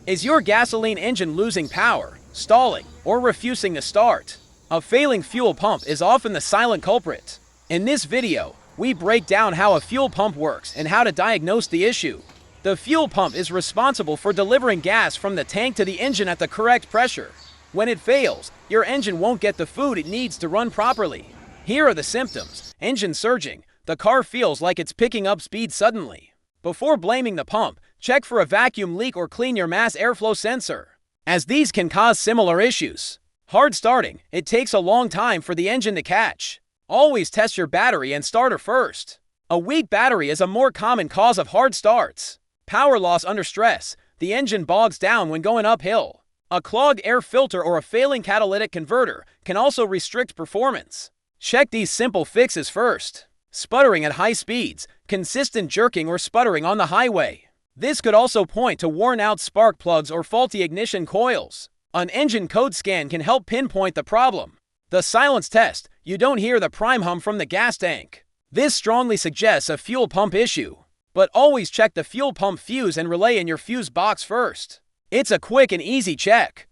Is your gasoline engine losing power, stalling, or refusing to start? A failing fuel pump is often the silent culprit. In this video, we break down how a fuel pump works and how to diagnose the issue. The fuel pump is responsible for delivering gas from the tank to the engine at the correct pressure. When it fails, your engine won't get the food it needs to run properly. Here are the symptoms. Engine surging. The car feels like it's picking up speed suddenly. Before blaming the pump, check for a vacuum leak or clean your mass airflow sensor, as these can cause similar issues. Hard starting. It takes a long time for the engine to catch. Always test your battery and starter first. A weak battery is a more common cause of hard starts. Power loss under stress. The engine bogs down when going uphill. A clogged air filter or a failing catalytic converter can also restrict performance. Check these simple fixes first. Sputtering at high speeds, consistent jerking or sputtering on the highway. This could also point to worn-out spark plugs or faulty ignition coils. An engine code scan can help pinpoint the problem. The silence test. You don't hear the prime hum from the gas tank. This strongly suggests a fuel pump issue. But always check the fuel pump fuse and relay in your fuse box first. It's a quick and easy check.